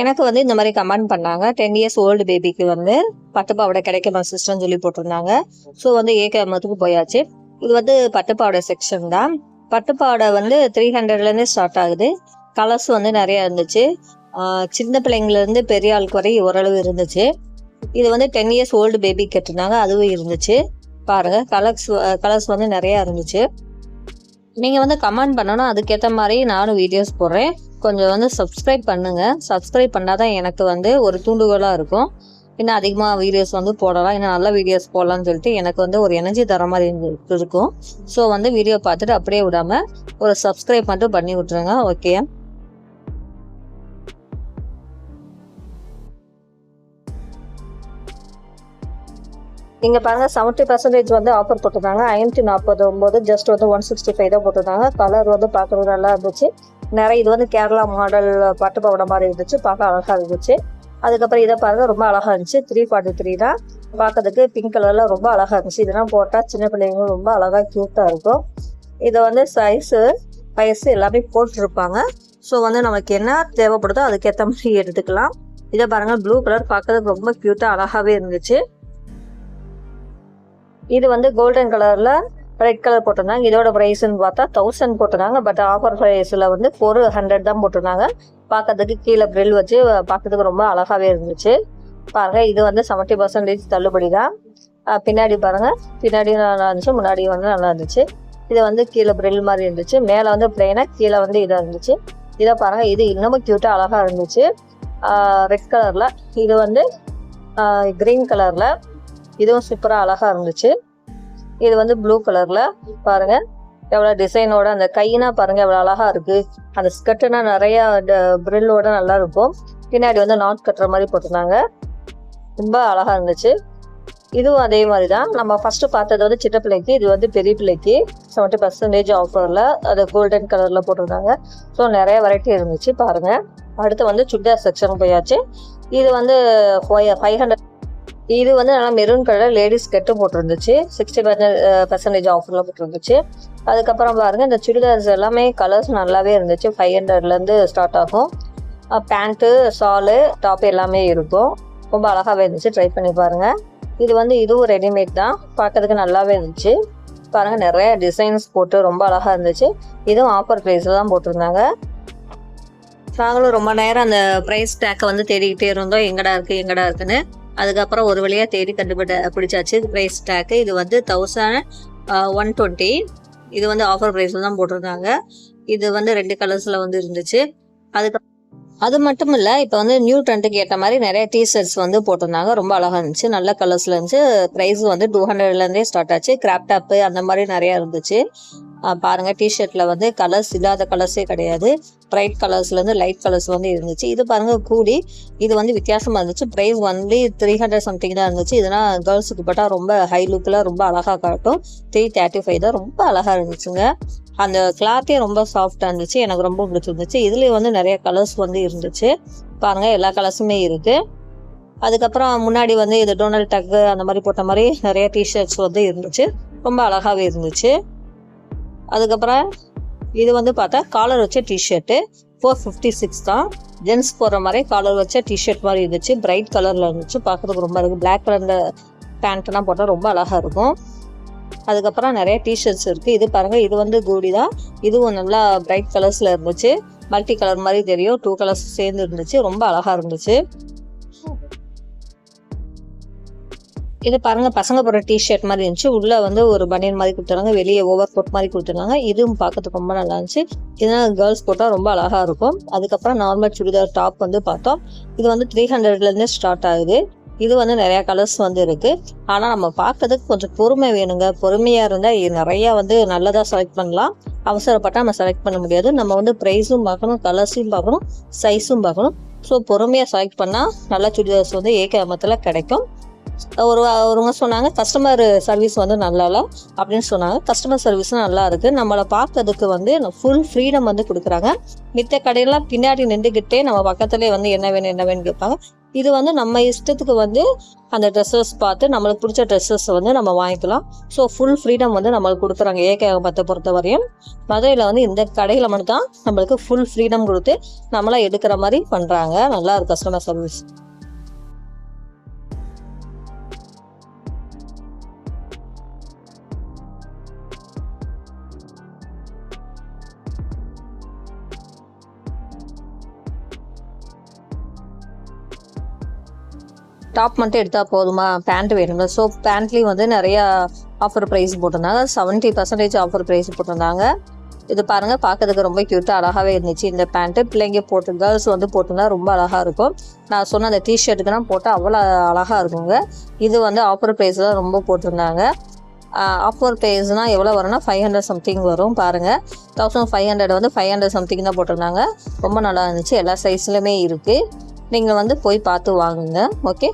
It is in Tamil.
எனக்கு வந்து இந்த மாதிரி கமெண்ட் பண்ணாங்க. 10 இயர்ஸ் ஓல்டு பேபிக்கு வந்து பட்டுப்பாவாடை கிடைக்குமா சிஸ்டர்னு சொல்லி போட்டிருந்தாங்க. ஸோ வந்து ஏகமத்துக்கு போயாச்சு. இது வந்து பட்டுப்பாவாடை செக்ஷன் தான். பட்டுப்பாவாடை வந்து 300லேருந்து ஸ்டார்ட் ஆகுது. கலர்ஸ் வந்து நிறைய இருந்துச்சு. சின்ன பிள்ளைங்கலேருந்து பெரிய ஆளுக்கு வரை ஓரளவு இருந்துச்சு. இது வந்து 10 இயர்ஸ் ஓல்டு பேபி கேட்டிருந்தாங்க, அதுவும் இருந்துச்சு. பாருங்க, கலர்ஸ் வந்து நிறையா இருந்துச்சு. நீங்கள் வந்து கமெண்ட் பண்ணணும், அதுக்கேற்ற மாதிரி நானும் வீடியோஸ் போடுறேன். கொஞ்சம் வந்து சப்ஸ்கிரைப் பண்ணுங்கள். சப்ஸ்கிரைப் பண்ணால் தான் எனக்கு வந்து ஒரு தூண்டுகோலாக இருக்கும். இன்னும் அதிகமாக வீடியோஸ் வந்து போடலாம், இன்னும் நல்ல வீடியோஸ் போடலாம்னு சொல்லிட்டு எனக்கு வந்து ஒரு எனர்ஜி தர மாதிரி இருக்கும். ஸோ வந்து வீடியோ பார்த்துட்டு அப்படியே விடாமல் ஒரு சப்ஸ்கிரைப் மட்டும் பண்ணி விட்ருங்க. ஓகே, இங்கே பாருங்கள் 70% வந்து ஆஃபர் போட்டிருந்தாங்க. 549 ஜஸ்ட் வந்து 165 தான் போட்டிருந்தாங்க. கலர் வந்து பார்க்குறது நல்லா இருந்துச்சு. நிறைய இது வந்து கேரளா மாடல் பட்டுப்பாவாடை மாதிரி இருந்துச்சு, பார்க்க அழகாக இருந்துச்சு. அதுக்கப்புறம் இதை பாருங்கள், ரொம்ப அழகாக இருந்துச்சு. 343 தான். பார்க்கறதுக்கு பிங்க் கலரில் ரொம்ப அழகாக இருந்துச்சு. இதெல்லாம் போட்டால் சின்ன பிள்ளைங்களும் ரொம்ப அழகாக க்யூட்டாக இருக்கும். இதை வந்து வயசு எல்லாமே போட்டிருப்பாங்க. ஸோ வந்து நமக்கு என்ன தேவைப்படுதோ அதுக்கேற்ற மாதிரி எடுத்துக்கலாம். இதை பாருங்கள், ப்ளூ கலர் பார்க்கறதுக்கு ரொம்ப க்யூட்டாக அழகாகவே இருந்துச்சு. இது வந்து கோல்டன் கலரில் ரெட் கலர் போட்டிருந்தாங்க. இதோட ப்ரைஸ்ன்னு பார்த்தா 1000 போட்டிருந்தாங்க. பட் ஆஃபர் ப்ரைஸில் வந்து 400 தான் போட்டிருந்தாங்க. பார்க்கறதுக்கு கீழே ப்ரில் வச்சு பார்க்கறதுக்கு ரொம்ப அழகாகவே இருந்துச்சு. பாருங்கள், இது வந்து 70% தள்ளுபடி தான். பின்னாடி பாருங்கள், பின்னாடி நல்லா இருந்துச்சு, முன்னாடி வந்து நல்லா இருந்துச்சு. இது வந்து கீழே ப்ரில் மாதிரி இருந்துச்சு, மேலே வந்து பிளெயினாக, கீழே வந்து இதாக இருந்துச்சு. இதை பாருங்கள், இது இன்னமும் க்யூட்டாக அழகாக இருந்துச்சு. ரெட் கலரில், இது வந்து க்ரீன் கலரில், இதுவும் சூப்பராக அழகாக இருந்துச்சு. இது வந்து ப்ளூ கலரில் பாருங்கள், எவ்வளோ டிசைனோட அந்த கையினா பாருங்கள் எவ்வளோ அழகாக இருக்குது. அந்த ஸ்கர்ட்டுனா நிறையா ப்ரில்லோட நல்லா இருக்கும். பின்னாடி வந்து நாட் கட்டுற மாதிரி போட்டிருந்தாங்க, ரொம்ப அழகாக இருந்துச்சு. இதுவும் அதே மாதிரி தான். நம்ம ஃபஸ்ட்டு பார்த்தது வந்து சின்ன பிள்ளைக்கு, இது வந்து பெரிய பிள்ளைக்கு 70% ஆஃபரில் அது கோல்டன் கலரில் போட்டிருந்தாங்க. ஸோ நிறைய வெரைட்டி இருந்துச்சு. பாருங்கள், அடுத்து வந்து சுடிதார் செக்ஷன் போயாச்சு. இது வந்து 500. இது வந்து நல்லா மெரூன் கலர் லேடிஸ் கெட்டு போட்டிருந்துச்சு. 60% ஆஃபரில் போட்டிருந்துச்சு. அதுக்கப்புறம் பாருங்கள், இந்த சுடிதார்ஸ் எல்லாமே கலர்ஸ் நல்லாவே இருந்துச்சு. 500லேருந்து ஸ்டார்ட் ஆகும். பேண்ட்டு, ஷாலு, டாப் எல்லாமே இருக்கும். ரொம்ப அழகாகவே இருந்துச்சு. ட்ரை பண்ணி பாருங்கள். இது வந்து இதுவும் ரெடிமேட் தான். பார்க்கறதுக்கு நல்லாவே இருந்துச்சு. பாருங்கள், நிறைய டிசைன்ஸ் போட்டு ரொம்ப அழகாக இருந்துச்சு. இதுவும் ஆஃபர் ப்ரைஸில் தான் போட்டிருந்தாங்க. நாங்களும் ரொம்ப நேரம் அந்த ப்ரைஸ் டேக்கை வந்து தேடிக்கிட்டே இருந்தோம், எங்கடா இருக்குன்னு. அதுக்கப்புறம் ஒரு வழியாக தேடி பிடிச்சாச்சு ப்ரைஸ் டேக்கு. இது வந்து 1120. இது வந்து ஆஃபர் ப்ரைஸில் தான் போட்டிருந்தாங்க. இது வந்து 2 கலர்ஸில் வந்து இருந்துச்சு. அது மட்டும் இல்லை, இப்போ வந்து நியூ ட்ரெண்டுக்கு ஏற்ற மாதிரி நிறைய டிஷர்ட்ஸ் வந்து போட்டிருந்தாங்க. ரொம்ப அழகாக இருந்துச்சு, நல்ல கலர்ஸில் இருந்துச்சு. ப்ரைஸ் வந்து 200லேருந்தே ஸ்டார்ட் ஆச்சு. கிராப் டாப்பு அந்த மாதிரி நிறையா இருந்துச்சு. பாருங்கள், டிஷர்ட்டில் வந்து கலர்ஸ் இல்லாத கலர்ஸே கிடையாது. ப்ரைட் கலர்ஸ்லேருந்து லைட் கலர்ஸ் வந்து இருந்துச்சு. இது பாருங்கள், கூடி இது வந்து வித்தியாசமாக இருந்துச்சு. ப்ரைஸ் ஒன்லி 300 சம்திங் தான் இருந்துச்சு. இதனால் கேர்ள்ஸுக்கு போட்டால் ரொம்ப ஹை லுக்கில் ரொம்ப அழகாக காட்டும். 335 தான். ரொம்ப அழகாக இருந்துச்சுங்க. அந்த கிளாத்தே ரொம்ப சாஃப்டாக இருந்துச்சு. எனக்கு ரொம்ப பிடிச்சிருந்துச்சு. இதுலேயே வந்து நிறைய கலர்ஸ் வந்து இருந்துச்சு. பாருங்கள், எல்லா கலர்ஸுமே இருக்குது. அதுக்கப்புறம் முன்னாடி வந்து இது டொனால்ட் டக்கு அந்த மாதிரி போட்ட மாதிரி நிறைய டிஷர்ட்ஸ் வந்து இருந்துச்சு. ரொம்ப அழகாகவே இருந்துச்சு. அதுக்கப்புறம் இது வந்து பார்த்தா காலர் வச்ச டிஷர்ட்டு 456 தான். ஜென்ஸ் போடுற மாதிரி காலர் வச்ச டிஷர்ட் மாதிரி இருந்துச்சு. பிரைட் கலரில் இருந்துச்சு, பார்க்குறதுக்கு ரொம்ப இருக்குது. பிளாக் கலரில் பேண்ட்லாம் போட்டால் ரொம்ப அழகாக இருக்கும். அதுக்கப்புறம் நிறைய டிஷர்ட்ஸ் இருக்குது. இது பாருங்கள், இது வந்து கூடி தான். இதுவும் நல்லா பிரைட் கலர்ஸில் இருந்துச்சு. மல்டி கலர் மாதிரி தெரியும், 2 கலர்ஸ் சேர்ந்து இருந்துச்சு. ரொம்ப அழகாக இருந்துச்சு. இது பாருங்கள், பசங்க போடுற டிஷர்ட் மாதிரி இருந்துச்சு. உள்ளே வந்து ஒரு பனியன் மாதிரி கொடுத்துருந்தாங்க, வெளியே ஓவர் கோட் மாதிரி கொடுத்துருந்தாங்க. இதுவும் பார்க்கறதுக்கு ரொம்ப நல்லா இருந்துச்சு. இதனால் கேர்ள்ஸ் போட்டால் ரொம்ப அழகாக இருக்கும். அதுக்கப்புறம் நார்மல் சுடிதார் டாப் வந்து பார்த்தோம். இது வந்து 300லேருந்து ஸ்டார்ட் ஆகுது. இது வந்து நிறையா கலர்ஸ் வந்து இருக்குது. ஆனால் நம்ம பார்க்கறதுக்கு கொஞ்சம் பொறுமை வேணுங்க. பொறுமையாக இருந்தால் நிறையா வந்து நல்லதாக செலக்ட் பண்ணலாம். அவசரப்பட்டால் நம்ம செலக்ட் பண்ண முடியாது. நம்ம வந்து ப்ரைஸும் பார்க்கணும், கலர்ஸையும் பார்க்கணும், சைஸும் பார்க்கணும். ஸோ பொறுமையாக செலக்ட் பண்ணால் நல்ல சுடிதார்ஸ் வந்து ஏகமத்தில் கிடைக்கும். ஒருவங்க சொன்னாங்க கஸ்டமர் சர்வீஸ் வந்து நல்லா இல்லை அப்படின்னு சொன்னாங்க. கஸ்டமர் சர்வீஸும் நல்லா இருக்குது. நம்மளை பார்க்கறதுக்கு வந்து ஃபுல் ஃப்ரீடம் வந்து கொடுக்குறாங்க. மித்த கடையெல்லாம் பின்னாடி நின்றுக்கிட்டே நம்ம பக்கத்துலேயே வந்து என்ன வேணும் கேட்பாங்க. இது வந்து நம்ம இஷ்டத்துக்கு வந்து அந்த ட்ரெஸ்ஸஸ் பார்த்து நம்மளுக்கு பிடிச்ச ட்ரெஸ்ஸஸ் வந்து நம்ம வாங்கிக்கலாம். ஸோ ஃபுல் ஃப்ரீடம் வந்து நம்மளுக்கு கொடுக்குறாங்க ஏகே அகமத்தை பொறுத்த வரையும். மதுரையில் வந்து இந்த கடையில் மட்டும் தான் நம்மளுக்கு ஃபுல் ஃப்ரீடம் கொடுத்து நம்மளாம் எடுக்கிற மாதிரி பண்ணுறாங்க. நல்லா இருக்கு கஸ்டமர் சர்வீஸ். டாப் மட்டும் எடுத்தால் போதுமா, பேண்ட் வேணுங்க. ஸோ பேண்ட்லேயும் வந்து நிறையா ஆஃபர் ப்ரைஸ் போட்டிருந்தாங்க. 70% ஆஃபர் ப்ரைஸ் போட்டிருந்தாங்க. இது பாருங்கள், பார்க்கறதுக்கு ரொம்ப க்யூட்டாக அழகாகவே இருந்துச்சு இந்த பேண்ட்டு. பிள்ளைங்க போட்டு கேர்ள்ஸ் வந்து போட்டிருந்தா ரொம்ப அழகாக இருக்கும். நான் சொன்ன அந்த டிஷர்ட்டுக்கெல்லாம் போட்டால் அவ்வளோ அழகாக இருக்குங்க. இது வந்து ஆஃபர் ப்ரைஸில் ரொம்ப போட்டிருந்தாங்க. ஆஃபர் ப்ரைஸ்னால் எவ்வளோ வரும்னா 500 சம்திங் வரும். பாருங்கள், 1500 வந்து 500 சம்திங் தான் போட்டிருந்தாங்க. ரொம்ப நல்லா இருந்துச்சு. எல்லா சைஸ்லையுமே இருக்குது. நீங்கள் வந்து போய் பார்த்து வாங்குங்க. ஓகே.